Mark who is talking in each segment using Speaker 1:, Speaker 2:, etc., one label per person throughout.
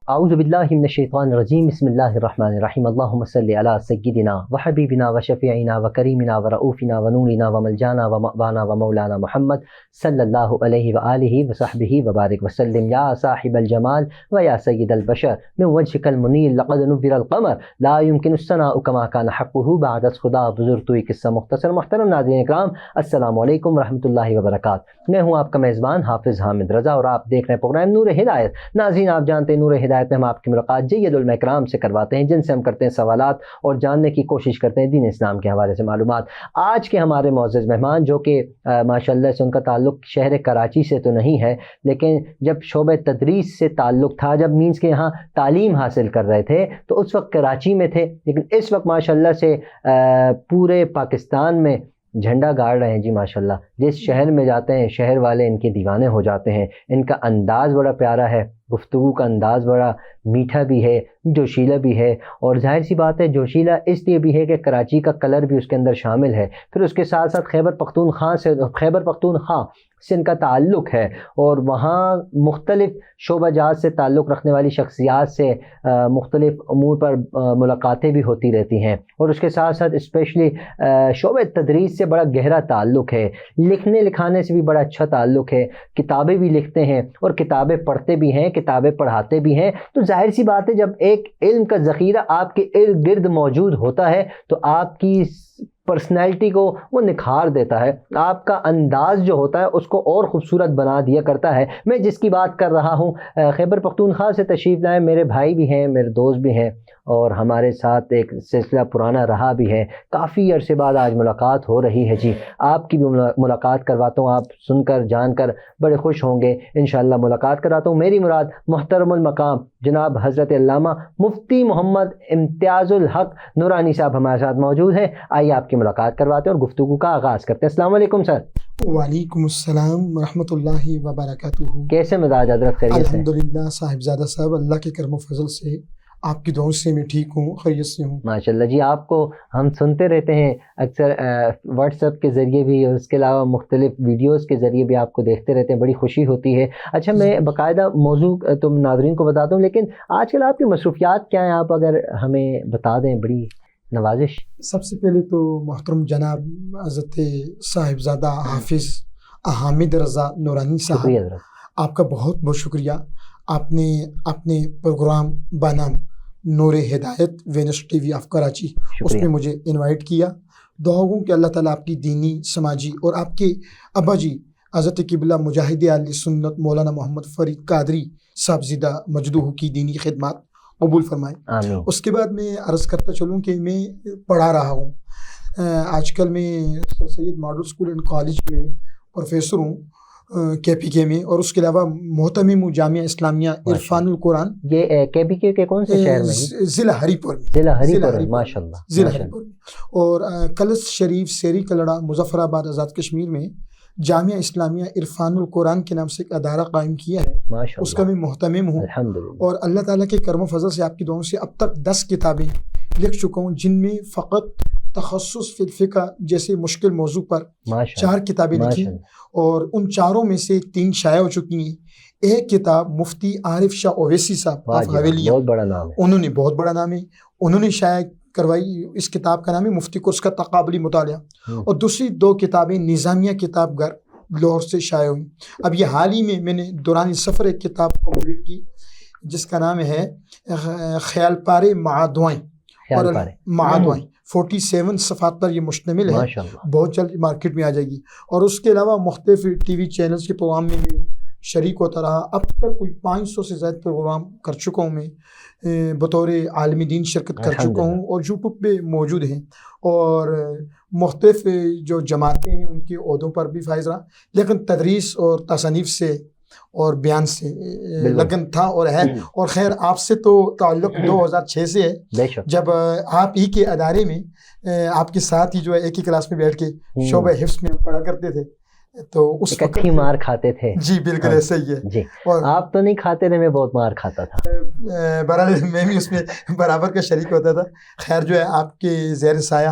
Speaker 1: اعوذ باللہ من الشیطان الرجیم بسم اللہ الرحمن الرحیم اللہم صلی علی سیدنا وحبیبنا وشفیعنا وکریمنا ورؤوفنا ونورنا وملجانا ومأوانا ومولانا محمد صلی اللہ علیہ وآلہ وصحبہ وبارک وسلم یا صاحب الجمال ویا سید البشر من وجهک المنیر لقد نور القمر لا يمكن الثناء كما كان حقه بعد از خدا بزرگ تو ایک قصہ مختصر. محترم ناظرین اکرام السلام علیکم ورحمۃ اللہ وبرکاتہ. میں ہوں آپ کا میزبان حافظ حامد رضا اور آپ دیکھ رہے ہیں پروگرام نور ہدایت. ناظرین آپ جانتے ہیں نور ہدایت میں ہم آپ کی ملاقات جید علماء کرام سے کرواتے ہیں جن سے ہم کرتے ہیں سوالات اور جاننے کی کوشش کرتے ہیں دین اسلام کے حوالے سے معلومات. آج کے ہمارے معزز مہمان جو کہ ماشاءاللہ سے ان کا تعلق شہر کراچی سے تو نہیں ہے لیکن جب شعبہ تدریس سے تعلق تھا, جب مینس کے یہاں تعلیم حاصل کر رہے تھے تو اس وقت کراچی میں تھے, لیکن اس وقت ماشاءاللہ سے پورے پاکستان میں جھنڈا گاڑ رہے ہیں جی ماشاءاللہ. جس شہر میں جاتے ہیں شہر والے ان کے دیوانے ہو جاتے ہیں. ان کا انداز بڑا پیارا ہے, گفتگو کا انداز بڑا میٹھا بھی ہے, جوشیلا بھی ہے, اور ظاہر سی بات ہے جوشیلا اس لیے بھی ہے کہ کراچی کا کلر بھی اس کے اندر شامل ہے. پھر اس کے ساتھ ساتھ خیبر پختونخوا سے ان کا تعلق ہے اور وہاں مختلف شعبہ جات سے تعلق رکھنے والی شخصیات سے مختلف امور پر ملاقاتیں بھی ہوتی رہتی ہیں. اور اس کے ساتھ ساتھ اسپیشلی شعبہ تدریس سے بڑا گہرا تعلق ہے, لکھنے لکھانے سے بھی بڑا اچھا تعلق ہے. کتابیں بھی لکھتے ہیں اور کتابیں پڑھتے بھی ہیں, کتابیں پڑھاتے بھی ہیں. تو ظاہر سی بات ہے جب ایک علم کا ذخیرہ آپ کے ارد گرد موجود ہوتا ہے تو آپ کی پرسنالٹی کو وہ نکھار دیتا ہے, آپ کا انداز جو ہوتا ہے اس کو اور خوبصورت بنا دیا کرتا ہے. میں جس کی بات کر رہا ہوں خیبر پختونخوا سے تشریف لائے میرے بھائی بھی ہیں, میرے دوست بھی ہیں اور ہمارے ساتھ ایک سلسلہ پرانا رہا بھی ہے. کافی عرصے بعد آج ملاقات ہو رہی ہے جی. آپ کی بھی ملاقات کرواتا ہوں, آپ سن کر جان کر بڑے خوش ہوں گے. انشاءاللہ ملاقات کراتا ہوں. میری مراد محترم المقام جناب حضرت علامہ مفتی محمد امتیاز الحق نورانی صاحب ہمارے ساتھ موجود ہیں. آئیے آپ کی ملاقات کرواتے ہیں اور گفتگو کا آغاز کرتے ہیں. السلام علیکم سر.
Speaker 2: وعلیکم السلام ورحمۃ اللہ وبرکاتہ.
Speaker 1: کیسے مزاج حضرت, خیریت سے؟
Speaker 2: الحمدللہ صاحبزادہ صاحب, اللہ کے کرم و فضل سے آپ کی دعاؤں سے میں ٹھیک ہوں, خیریت سے ہوں
Speaker 1: ماشاءاللہ جی. آپ کو ہم سنتے رہتے ہیں اکثر واٹس ایپ کے ذریعے بھی اور اس کے علاوہ مختلف ویڈیوز کے ذریعے بھی آپ کو دیکھتے رہتے ہیں, بڑی خوشی ہوتی ہے. اچھا میں باقاعدہ موضوع تم ناظرین کو بتاتا ہوں, لیکن آج کل آپ کی مصروفیات کیا ہیں, آپ اگر ہمیں بتا دیں بڑی نوازش.
Speaker 2: سب سے پہلے تو محترم جناب حضرت صاحبزادہ حافظ حامد رضا نورانی صاحب,
Speaker 1: شکریہ حضرت,
Speaker 2: آپ کا بہت بہت شکریہ. آپ نے اپنے پروگرام بنام Noor Hidayat Venus TV of آف کراچی اس میں مجھے انوائٹ کیا. دعا ہوں کہ اللہ تعالیٰ آپ کی دینی سماجی اور آپ کے ابا جی حضرت قبلہ مجاہد اہل سنت مولانا محمد فرید قادری صاحب زیدہ مجدوہ کی دینی خدمات قبول فرمائے.
Speaker 1: آمین.
Speaker 2: اس کے بعد میں عرض کرتا چلوں کہ میں پڑھا رہا ہوں. آج کل میں سر سید ماڈل اسکول اینڈ کالج میں پروفیسر ہوں کے پی کے میں, اور اس کے علاوہ محتمم ہوں جامعہ اسلامیہ عرفان القرآن.
Speaker 1: یہ کے پی کے کون سے شہر میں؟
Speaker 2: ضلع ہری پور میں.
Speaker 1: ضلع ہری پور, ماشاءاللہ
Speaker 2: ضلع ہری پور میں. اور کلس شریف سیری کلڑا مظفر آباد آزاد کشمیر میں جامعہ اسلامیہ عرفان القرآن کے نام سے ایک ادارہ قائم کیا ہے, اس کا میں محتمم ہوں. اور اللہ تعالیٰ کے کرم و فضل سے آپ کی دعاؤں سے اب تک 10 کتابیں لکھ چکا ہوں, جن میں فقط تخصص فی الفقہ جیسے مشکل موضوع پر 4 کتابیں لکھی, اور ان 4 میں سے 3 شائع ہو چکی ہیں. ایک کتاب مفتی عارف شاہ اویسی صاحب حویلیہ,
Speaker 1: بہت بڑا نام ہے,
Speaker 2: انہوں نے بہت بڑا نام ہے, انہوں نے شائع کروائی. اس کتاب کا نام ہے مفتی کورس کا تقابلی مطالعہ. اور دوسری 2 کتابیں نظامیہ کتاب گھر لاہور سے شائع ہوئی. اب یہ حال ہی میں نے دوران سفر ایک کتاب کمپلیٹ کی جس کا نام ہے خیال پارے معادوائیں, اور معادوائیں 47 صفحات پر یہ مشتمل ہے, بہت جلد مارکیٹ میں آ جائے گی. اور اس کے علاوہ مختلف ٹی وی چینلز کے پروگرام میں بھی شریک ہوتا رہا. اب تک کوئی 500 سے زائد پروگرام کر چکا ہوں میں, بطور عالمی دین شرکت کر چکا ہوں, اور یوٹیوب پہ موجود ہیں. اور مختلف جو جماعتیں ہیں ان کے عہدوں پر بھی فائز رہا, لیکن تدریس اور تصنیف سے اور بیان سے لگن تھا اور ہے. اور خیر آپ سے تو تعلق 2006 سے ہے, جب آپ ہی کے ادارے میں آپ کے ساتھ ہی جو ہے ایک ہی کلاس میں بیٹھ کے شعبہ حفظ میں پڑھا کرتے تھے, تو اس وقت
Speaker 1: اکٹھی مار کھاتے تھے.
Speaker 2: جی بالکل ایسا ہی ہے
Speaker 1: جی.
Speaker 2: اور
Speaker 1: آپ تو نہیں کھاتے رہے, میں بہت مار کھاتا تھا.
Speaker 2: بہرحال میں بھی اس میں برابر کا شریک ہوتا تھا. خیر جو ہے آپ کے زیر سایہ.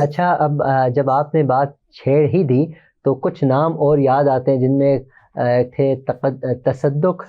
Speaker 1: اچھا اب جب آپ نے بات چھیڑ ہی دی تو کچھ نام اور یاد آتے ہیں جن میں تھے تصدق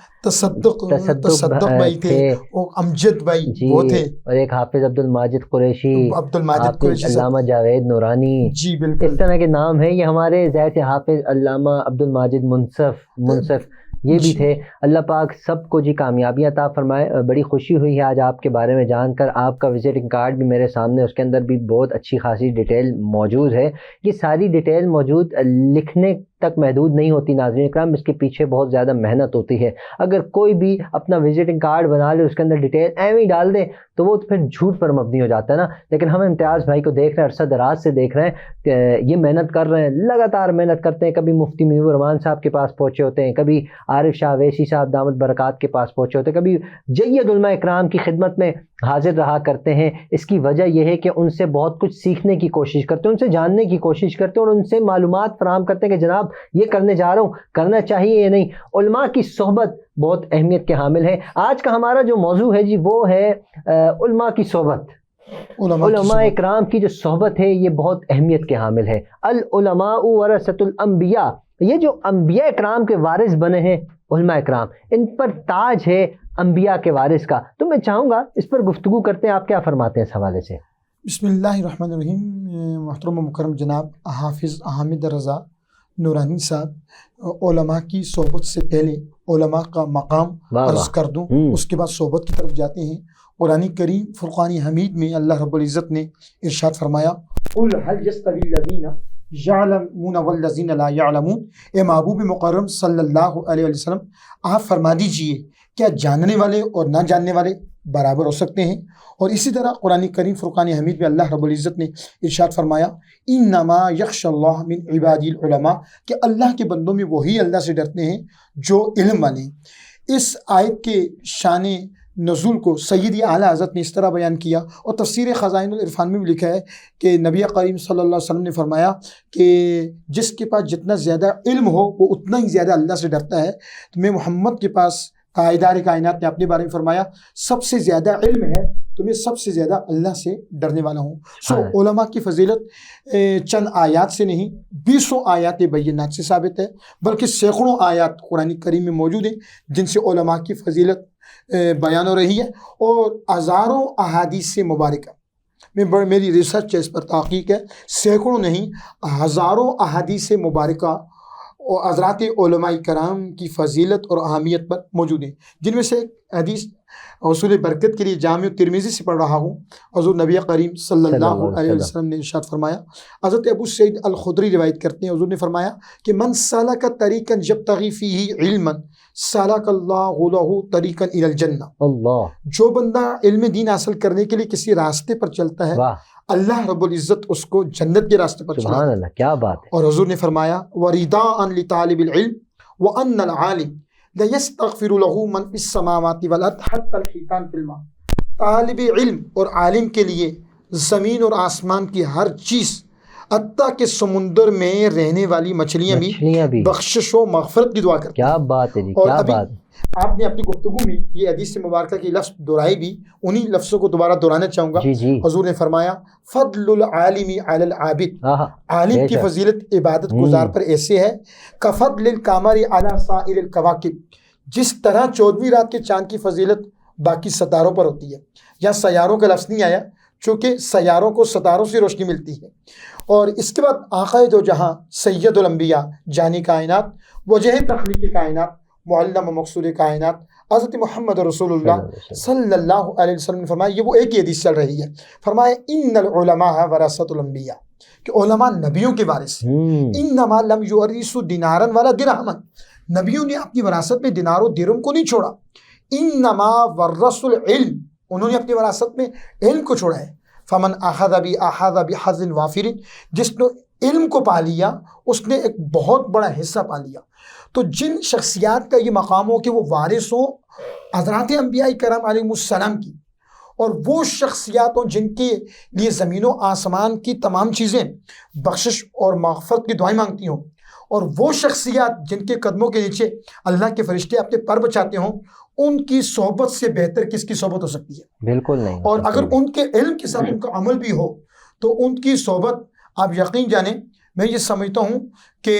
Speaker 2: بھائی تھے، وہ امجد بھائی
Speaker 1: جی،
Speaker 2: وہ تھے،
Speaker 1: اور ایک حافظ عبد الماجد قریشی، حافظ
Speaker 2: صاحب،
Speaker 1: علامہ جاوید نورانی،
Speaker 2: جی بالکل،
Speaker 1: اس طرح کے نام ہیں. یہ ہمارے ظاہر سے حافظ علامہ عبد الماجد منصف یہ بھی
Speaker 2: جی
Speaker 1: تھے. اللہ پاک سب کو جی کامیابی عطا فرمائے. بڑی خوشی ہوئی ہے آج آپ کے بارے میں جان کر. آپ کا وزٹنگ کارڈ بھی میرے سامنے، اس کے اندر بھی بہت اچھی خاصی ڈیٹیل موجود ہے. یہ ساری ڈیٹیل موجود لکھنے تک محدود نہیں ہوتی ناظرین اکرام، اس کے پیچھے بہت زیادہ محنت ہوتی ہے. اگر کوئی بھی اپنا وزٹنگ کارڈ بنا لے، اس کے اندر ڈیٹیل ایویں ہی ڈال دے تو وہ پھر جھوٹ پر مبنی ہو جاتا ہے نا. لیکن ہم امتیاز بھائی کو دیکھ رہے ہیں، عرصہ دراز سے دیکھ رہے ہیں کہ یہ محنت کر رہے ہیں، لگاتار محنت کرتے ہیں. کبھی مفتی منیب الرحمان صاحب کے پاس پہنچے ہوتے ہیں، کبھی عارف شاہ ویسی صاحب دامت برکات کے پاس پہنچے ہوتے ہیں، کبھی جید علماء اکرام کی خدمت میں حاضر رہا کرتے ہیں. اس کی وجہ یہ ہے کہ ان سے بہت کچھ سیکھنے کی کوشش کرتے ہیں، ان سے جاننے کی کوشش کرتے ہیں، اور ان سے معلومات فراہم کرتے ہیں کہ جناب یہ کرنے جا رہا ہوں، کرنا چاہیے یا نہیں. علماء کی صحبت بہت اہمیت کے حامل ہے. آج کا ہمارا جو موضوع ہے جی وہ ہے علماء کی صحبت. علماء اکرام کی جو صحبت ہے یہ بہت اہمیت کے حامل ہے. العلماء ورثۃ الانبیاء، یہ جو انبیاء اکرام کے وارث بنے ہیں علماء اکرام، ان پر تاج ہے انبیاء کے وارث کا. تو میں چاہوں گا اس پر گفتگو کرتے ہیں، آپ کیا فرماتے ہیں اس حوالے سے؟
Speaker 2: بسم اللہ الرحمن الرحیم. محترم و مکرم جناب حافظ حامد رضا نورانی صاحب، علماء کی صحبت سے پہلے علماء کا مقام عرض کر دوں، اس کے بعد صحبت کی طرف جاتے ہیں. قرآن کریم فرقان حمید میں اللہ رب العزت نے ارشاد فرمایا، قل هل يستوي الذين يعلمون والذين لا يعلمون. اے محبوب مکرم صلی اللہ علیہ وسلم، آپ فرما دیجئے کیا جاننے والے اور نہ جاننے والے برابر ہو سکتے ہیں؟ اور اسی طرح قرآن کریم فرقان حمید میں اللہ رب العزت نے ارشاد فرمایا، انما یخشى اللہ من عبادی العلماء، کہ اللہ کے بندوں میں وہی اللہ سے ڈرتے ہیں جو علم والے ہیں. اس آیت کے شان نزول کو سیدی اعلیٰ حضرت نے اس طرح بیان کیا، اور تفسیر خزائن العرفان میں بھی لکھا ہے کہ نبی کریم صلی اللہ علیہ وسلم نے فرمایا کہ جس کے پاس جتنا زیادہ علم ہو وہ اتنا ہی زیادہ اللہ سے ڈرتا ہے. تو میں محمد کے پاس قائدار کائنات نے اپنے بارے میں فرمایا، سب سے زیادہ علم ہے تو میں سب سے زیادہ اللہ سے ڈرنے والا ہوں. علماء کی فضیلت چند آیات سے نہیں، 20 آیات بینات سے ثابت ہے، بلکہ سینکڑوں آیات قرآن کریم میں موجود ہیں جن سے علماء کی فضیلت بیان ہو رہی ہے، اور ہزاروں احادیث سے مبارکہ میری ریسرچ ہے، اس پر تحقیق ہے، سینکڑوں نہیں ہزاروں احادیث سے مبارکہ اور حضرات علماء کرام کی فضیلت اور اہمیت پر موجود ہیں. جن میں سے حدیث حصول برکت کے لیے جامع ترمذی سے پڑھ رہا ہوں. حضور نبی کریم صلی اللہ علیہ وسلم نے ارشاد فرمایا، حضرت ابو سعید الخدری روایت کرتے ہیں، حضور نے فرمایا کہ من سلک طریقا یبتغی فیہ علما سلک اللہ لہ طریقا الی الجنہ. اللہ، جو بندہ علم دین حاصل کرنے کے لیے کسی راستے پر چلتا ہے، اللہ رب العزت اس کو جنت کے راستے پر
Speaker 1: سبحان اللہ، کیا بات ہے.
Speaker 2: اور حضور نے فرمایا ورداء لطالب العلم وان العالم لیستغفر له من فی السماوات والارض حتی الحیتان فی الماء. طالب علم اور عالم کے لیے زمین اور آسمان کی ہر چیز، حتیٰ کہ سمندر میں رہنے والی مچھلیاں بھی بخشش و مغفرت کی دعا کرتی ہیں. کیا
Speaker 1: بات ہے جی،
Speaker 2: اور
Speaker 1: کیا
Speaker 2: ابھی
Speaker 1: بات.
Speaker 2: آپ نے اپنی گفتگو میں یہ حدیث مبارکہ کی لفظ دہرائی بھی، انہی لفظوں کو دوبارہ دہرانا چاہوں گا. حضور نے فرمایا فضل العالم علی العابد، عالم کی فضیلت عبادت گزار پر ایسے ہے کفضل القمر علی سائر الکواکب، جس طرح 14ویں رات کے چاند کی فضیلت باقی ستاروں پر ہوتی ہے. یا سیاروں کا لفظ نہیں آیا چونکہ سیاروں کو ستاروں سے روشنی ملتی ہے. اور اس کے بعد آقا دو جہاں سید الانبیاء جانی کائنات وجہ تخلیق کائنات معلم و مقصود کائنات حضرت محمد رسول اللہ صلی اللہ علیہ وسلم نے فرمایا، یہ وہ ایک ہی حدیث چل رہی ہے، فرمایا ان العلماء ورثۃ الانبیاء، کہ علماء نبیوں کے وارث ہیں. انما لم یورثوا دینارا ولا درہما، نبیوں نے اپنی وراثت میں دینار و درہم کو نہیں چھوڑا. انما ورثوا العلم، انہوں نے اپنی وراثت میں علم کو چھوڑا ہے. فمن اخذ بحظ وافر، جس نے علم کو پا لیا اس نے ایک بہت بڑا حصہ پا لیا. تو جن شخصیات کا یہ مقام ہو کہ وہ وارث ہوں حضرات انبیاء کرام علیہ السلام کی، اور وہ شخصیات ہوں جن کے لیے زمین و آسمان کی تمام چیزیں بخشش اور مغفرت کی دعائیں مانگتی ہوں، اور وہ شخصیات جن کے قدموں کے نیچے اللہ کے فرشتے اپنے پر بچاتے ہوں، ان کی صحبت سے بہتر کس کی صحبت ہو سکتی ہے؟ بالکل نہیں. اور اگر ان کے علم کے ساتھ ان کا عمل بھی ہو تو ان کی صحبت آپ یقین جانیں، میں یہ سمجھتا ہوں کہ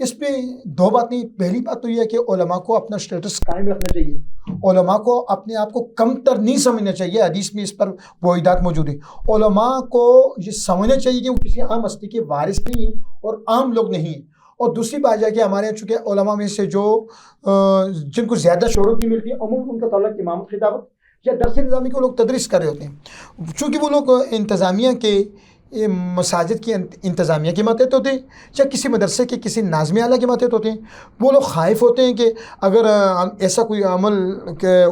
Speaker 2: اس پہ دو باتیں، پہلی بات تو یہ ہے کہ علماء کو اپنا اسٹیٹس قائم رکھنا چاہیے، علماء کو اپنے آپ کو کم تر نہیں سمجھنا چاہیے، حدیث میں اس پر وعیدات موجود ہیں۔ علماء کو یہ سمجھنا چاہیے کہ وہ کسی عام ہستی کے وارث نہیں ہیں اور عام لوگ نہیں ہیں۔ اور دوسری بات یہ کہ ہمارے یہاں چونکہ علماء میں سے جو جن کو زیادہ شہرت نہیں ملتی ہے، عموماً ان کا تعلق امامت خطابت یا درس نظامی کو لوگ تدریس کر رہے ہوتے ہیں، چونکہ وہ لوگ انتظامیہ کے مساجد کی انتظامیہ کے ماتحت ہوتے ہیں یا کسی مدرسے کے کسی ناظم اعلیٰ کے ماتحت ہوتے ہیں، وہ لوگ خائف ہوتے ہیں کہ اگر ہم ایسا کوئی عمل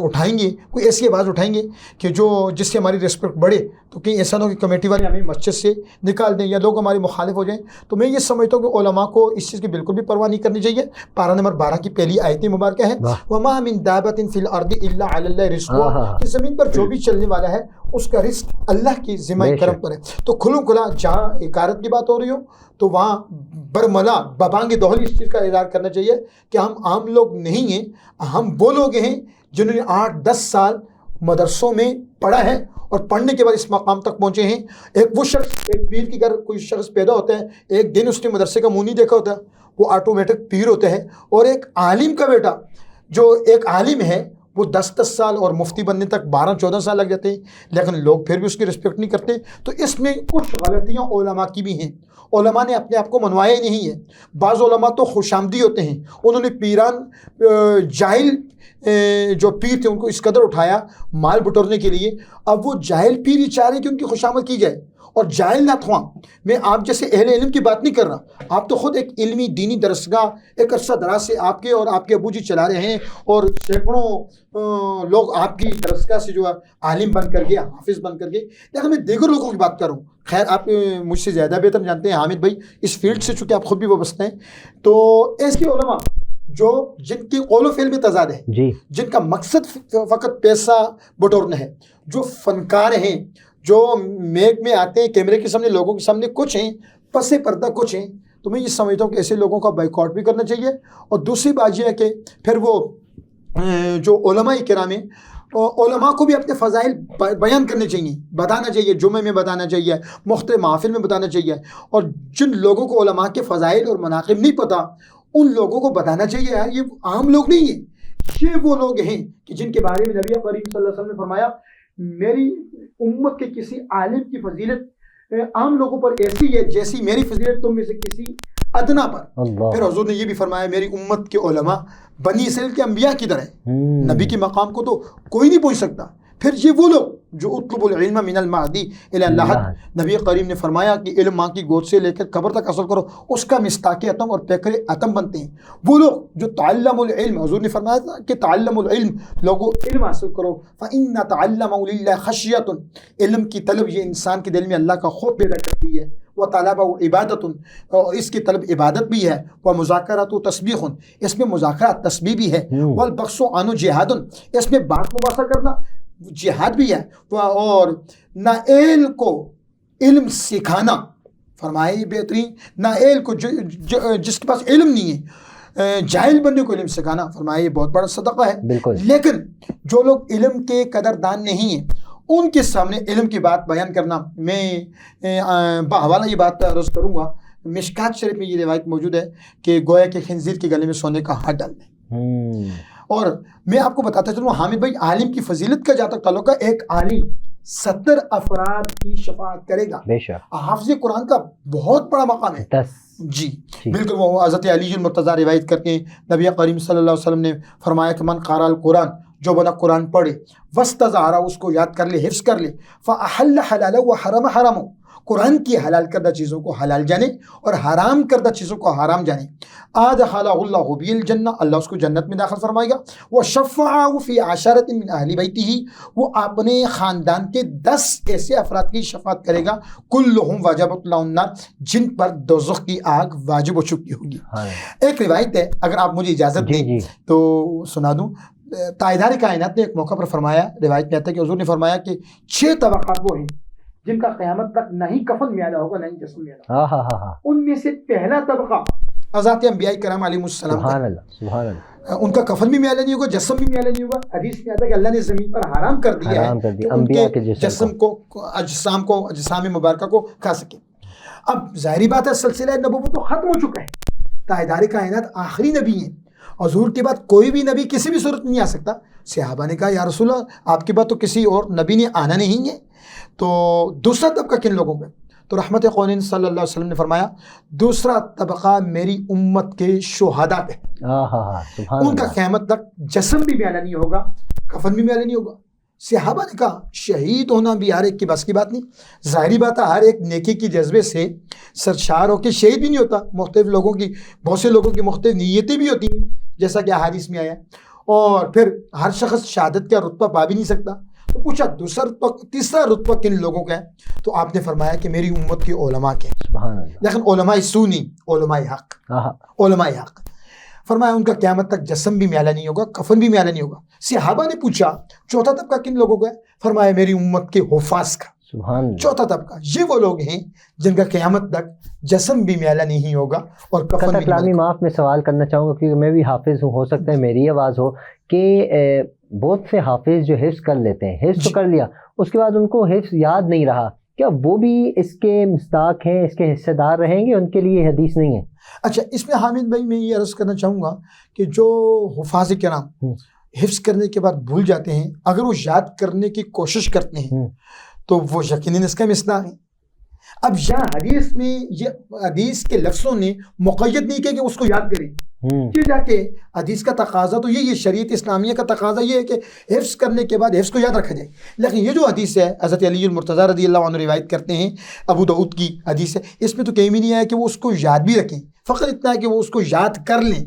Speaker 2: اٹھائیں گے، کوئی ایسی آواز اٹھائیں گے کہ جس سے ہماری ریسپیکٹ بڑھے، تو کہیں ایسا نہ ہو کہ کمیٹی والے ہمیں مسجد سے نکال دیں یا لوگ ہمارے مخالف ہو جائیں۔ تو میں یہ سمجھتا ہوں کہ علماء کو اس چیز کی بالکل بھی پرواہ نہیں کرنی چاہیے۔ پارہ نمبر 12 کی پہلی آیت مبارکہ ہے، وَمَا مِن دَابَّةٍ فِي الْأَرْضِ إِلَّا عَلَى اللَّهِ رِزْقُهَا، کہ زمین پر جو بھی چلنے والا ہے اس کا رزق اللہ کی ذمہ کرم پر ہے۔ تو کھلم کھلا جہاں اکارت کی بات ہو رہی ہو تو وہاں برملا ببانگ دہل اس چیز کا اظہار کرنا چاہیے کہ ہم عام لوگ نہیں ہیں، ہم وہ لوگ ہیں جنہوں نے 8-10 سال مدرسوں میں پڑھا ہے اور پڑھنے کے بعد اس مقام تک پہنچے ہیں۔ ایک وہ شخص، ایک پیر کی گھر کوئی شخص پیدا ہوتا ہے، ایک دن اس نے مدرسے کا منہ نہیں دیکھا ہوتا، وہ آٹومیٹک پیر ہوتا ہے۔ اور ایک عالم کا بیٹا جو ایک عالم ہے وہ 10 سال اور مفتی بننے تک 12-14 سال لگ جاتے ہیں، لیکن لوگ پھر بھی اس کی رسپیکٹ نہیں کرتے۔ تو اس میں کچھ غلطیاں علماء کی بھی ہیں، علماء نے اپنے آپ کو منوایا ہی نہیں ہے۔ بعض علماء تو خوش آمدی ہوتے ہیں، انہوں نے پیران جاہل جو پیر تھے ان کو اس قدر اٹھایا مال بٹورنے کے لیے، اب وہ جاہل پیر ہی چاہ رہے ہیں کہ ان کی خوش آمد کی جائے اور جاہل نہ تھواں۔ میں آپ جیسے اہل علم کی بات نہیں کر رہا، آپ تو خود ایک علمی دینی درسگاہ ایک عرصہ دراز سے آپ کے اور آپ کے ابو جی چلا رہے ہیں، اور سینکڑوں لوگ آپ کی درسگاہ سے جو ہے عالم بن کر گئے، حافظ بن کر گئے، لیکن میں دیگر لوگوں کی بات کر رہا ہوں۔ خیر آپ مجھ سے زیادہ بہتر جانتے ہیں حامد بھائی، اس فیلڈ سے چونکہ آپ خود بھی وابستہ ہیں۔ تو ایسے علماء جن کی قول و فعل میں تضاد ہے، جن کا مقصد فقط پیسہ بٹورنا ہے، جو فنکار ہیں، جو میک میں آتے ہیں کیمرے کے سامنے، لوگوں کے سامنے کچھ ہیں، پس پردہ کچھ ہیں، تو میں یہ سمجھتا ہوں کہ ایسے لوگوں کا بائیکاٹ بھی کرنا چاہیے۔ اور دوسری بات یہ ہے کہ پھر وہ جو علماء کرام ہیں، علماء کو بھی اپنے فضائل بیان کرنے چاہیے، بتانا چاہیے، جمعے میں بتانا چاہیے، مختلف محافل میں بتانا چاہیے۔ اور جن لوگوں کو علماء کے فضائل اور مناقب نہیں پتہ، ان لوگوں کو بتانا چاہیے یار یہ عام لوگ نہیں ہیں، یہ وہ لوگ ہیں کہ جن کے بارے میں نبی کریم صلی اللہ علیہ وسلم نے فرمایا میری امت کے کسی عالم کی فضیلت عام لوگوں پر ایسی ہے جیسی میری فضیلت تم میں سے کسی ادنا پر۔ پھر حضور نے یہ بھی فرمایا میری امت کے علماء بنی اسرائیل کے انبیاء کی طرح ہیں، نبی کے مقام کو تو کوئی نہیں پہنچ سکتا۔ پھر یہ وہ لوگ جو اطلب العلم من المہدی الی اللحد، نبی کریم نے فرمایا کہ علم ماں کی گود سے لے کر قبر تک حاصل کرو، اس کا مصداق اتم اور پیکر اتم بنتے ہیں۔ وہ لوگ جو تعلم العلم، حضور نے فرمایا تھا کہ تعلم العلم، لوگوں علم حاصل کرو، فإن تعلم للہ خشیۃ، علم کی طلب یہ انسان کے دل میں اللہ کا خوف پیدا کرتی ہے، وطلب عبادت، اور اس کی طلب عبادت بھی ہے، ومذاکرۃ تسبیح، اس میں مذاکرات تسبیح بھی ہے، والبحث عنہ جہاد، اس میں بات مباحثہ کرنا جہاد بھی ہے، اور نااہل کو علم سکھانا، فرمائے بہترین نااہل کو جس کے پاس علم نہیں ہے، جاہل بندے کو علم سکھانا، فرمائے یہ بہت بڑا صدقہ ہے۔ لیکن جو لوگ علم کے قدردان نہیں ہیں ان کے سامنے علم کی بات بیان کرنا، میں بحوالہ یہ بات عرض کروں گا، مشکات شریف میں یہ روایت موجود ہے کہ گویا کہ خنزیر کے گلے میں سونے کا ہاتھ ڈال دیں۔ اور میں آپ کو بتاتا چلوں حامد بھائی، عالم کی فضیلت کا جہاں تک تعلق ہے، ایک عالم 70 افراد کی شفاعت کرے گا۔ حافظ قرآن کا بہت بڑا مقام ہے۔ جی بالکل، وہ حضرت علی المرتضیٰ روایت کرتے ہیں، نبی کریم صلی اللہ علیہ وسلم نے فرمایا کہ من قرأ القرآن، جو بنا قرآن پڑھے، واستظہر، اس کو یاد کر لے، حفظ کر لے، فأحل حلالہ وحرم حرامہ، قرآن کی حلال کردہ چیزوں کو حلال جانے اور حرام کردہ چیزوں کو حرام جانے، ادخلہ اللہ بہ الجنہ، اللہ اس کو جنت میں داخل فرمائے گا، وشفعہ فی عشرۃ من اہل بیتہ، وہ اپنے خاندان کے 10 ایسے افراد کی شفاعت کرے گا، کلہم وجبت لہم النار، جن پر دوزخ کی آگ واجب ہو چکی ہوگی۔ ایک روایت ہے، اگر آپ مجھے اجازت دیں تو سنا دوں، تاجدار کائنات نے ایک موقع پر فرمایا، روایت میں آتا ہے کہ حضور نے فرمایا کہ 6 طبقات وہ ہیں جن کا قیامت تک نہ ہی کفن میلا ہوگا نہ ہی جسم میلا ہوگا۔ ان میں سے پہلا طبقہ حضرات انبیاء کرام علیہ السلام، سبحان اللہ سبحان اللہ، ان کا کفن بھی میلا نہیں ہوگا، جسم بھی میلا نہیں ہوگا۔ حدیث میں آتا ہے کہ اللہ نے زمین پر حرام کر دیا ہے کہ ان کے جسم کو، اجسام مبارکہ کو کھا سکے۔ اب ظاہری بات ہے سلسلہ نبوت تو ختم ہو چکا ہے، تاجدار کائنات آخری نبی ہیں، حضور کے بعد کوئی بھی نبی کسی بھی صورت میں نہیں آ سکتا۔ صحابہ نے کہا یا رسول اللہ آپ کے بعد تو کسی اور نبی نے آنا نہیں ہے، تو دوسرا طبقہ کن لوگوں پہ؟ تو رحمت کونین صلی اللہ علیہ وسلم نے فرمایا دوسرا طبقہ میری امت کے شہداء پہ، ان کا قیامت تک جسم بھی میلا نہیں ہوگا، کفن بھی میلا نہیں ہوگا۔ صحابہ نے کہا شہید ہونا بھی ہر ایک کی بس کی بات نہیں، ظاہری بات ہے ہر ایک نیکی کی جذبے سے سرشار ہو کے شہید بھی نہیں ہوتا، مختلف لوگوں کی، بہت سے لوگوں کی مختلف نیتیں بھی ہوتی ہیں جیسا کہ احادیث میں آیا، اور پھر ہر شخص شہادت کا رتبہ پا بھی نہیں سکتا۔ تو پوچھا دوسرا رتبہ، تیسرا رتبہ کن لوگوں کا ہے؟ تو آپ نے فرمایا کہ میری امت کے علماء کے، لیکن علماء سنی، علماء حق، علماء حق۔ فرمایا ان کا قیامت تک جسم بھی میلا نہیں ہوگا، کفن بھی میلا نہیں ہوگا۔ صحابہ نے پوچھا چوتھا طبقہ کن لوگوں کا ہے؟ فرمایا میری امت کے حفاظ کا۔ چوتھا طبقہ یہ وہ لوگ ہیں جن کا قیامت تک جسم بھی میلا نہیں ہوگا اور کفن بھی
Speaker 1: کلامی معاف میں سوال کرنا چاہوں گا کیونکہ میں بھی حافظ ہوں، ہو سکتا ہے میری آواز ہو کہ بہت سے حافظ جو حفظ کر لیتے ہیں، حفظ تو کر لیا اس کے بعد ان کو حفظ یاد نہیں رہا، کیا وہ بھی اس کے مصداق ہیں، اس کے حصے دار رہیں گے؟ ان کے لیے حدیث نہیں ہے؟
Speaker 2: اچھا اس میں حامد بھائی میں یہ عرض کرنا چاہوں گا کہ جو حفاظ کرام حفظ کرنے کے بعد بھول جاتے ہیں، اگر وہ یاد کرنے کی کوشش کرتے ہیں تو وہ یقیناً اس کا مصداق ہے۔ اب یہاں حدیث میں یہ حدیث کے لفظوں نے مقید نہیں کیا کہ اس کو یاد کریں، یہ جا کے حدیث کا تقاضا تو یہ شریعت اسلامیہ کا تقاضا یہ ہے کہ حفظ کرنے کے بعد حفظ کو یاد رکھا جائے، لیکن یہ جو حدیث ہے حضرت علی المرتضیٰ رضی اللہ عنہ روایت کرتے ہیں، ابو داؤد کی حدیث ہے، اس میں تو کہیں بھی نہیں آیا کہ وہ اس کو یاد بھی رکھیں، فقط اتنا ہے کہ وہ اس کو یاد کر لیں۔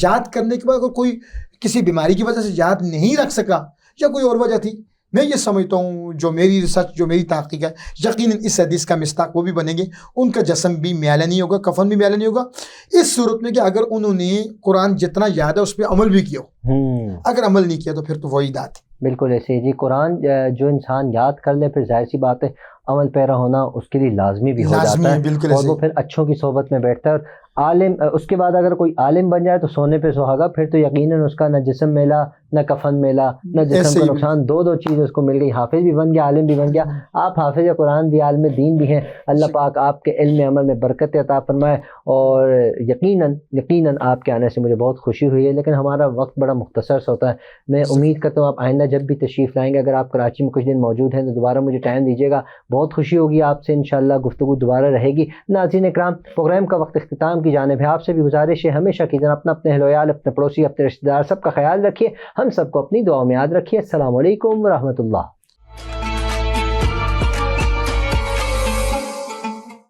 Speaker 2: یاد کرنے کے بعد اگر کوئی کسی بیماری کی وجہ سے یاد نہیں رکھ سکا یا کوئی اور وجہ تھی، میں یہ سمجھتا ہوں جو میری ریسرچ، جو میری تحقیق ہے، یقیناً اس حدیث کا مصداق وہ بھی بنیں گے، ان کا جسم بھی میلا نہیں ہوگا، کفن بھی میلا نہیں ہوگا، اس صورت میں کہ اگر انہوں نے قرآن جتنا یاد ہے اس پہ عمل بھی کیا ہو، اگر عمل نہیں کیا تو پھر تو وہی دات ہے۔
Speaker 1: بالکل ایسے جی، قرآن جو انسان یاد کر لے پھر ظاہر سی بات ہے عمل پیرا ہونا اس کے لیے لازمی بھی ہو جاتا ہے، اور وہ پھر اچھوں کی صحبت میں بیٹھتا ہے۔ اور عالم، اس کے بعد اگر کوئی عالم بن جائے تو سونے پہ سہاگا، پھر تو یقیناً اس کا نہ جسم میلا نہ کفن میلا نہ جسم کا نقصان، دو چیزیں اس کو مل گئی، حافظ بھی بن گیا، عالم بھی بن گیا۔ آپ حافظ قرآن بھی، عالم دین بھی ہیں، اللہ پاک آپ کے علم عمل میں برکت عطا فرمائے، اور یقیناً آپ کے آنے سے مجھے بہت خوشی ہوئی ہے، لیکن ہمارا وقت بڑا مختصر سا ہوتا ہے۔ میں امید کرتا ہوں آپ آئندہ جب بھی تشریف لائیں گے، اگر آپ کراچی میں کچھ دن موجود ہیں تو دوبارہ مجھے ٹائم دیجیے گا، بہت خوشی ہوگی آپ سے، انشاءاللہ گفتگو دوبارہ رہے گی۔ ناظرین اکرام، پروگرام کا وقت اختتام کی جانب ہے، آپ سے بھی گزارش ہے ہمیشہ کی طرح اپنے اہل و عیال، اپنے پڑوسی، اپنے رشتہ دار، سب کا خیال رکھیے، ہم سب کو اپنی دعاؤں میں یاد رکھیے۔ السلام علیکم ورحمۃ اللہ۔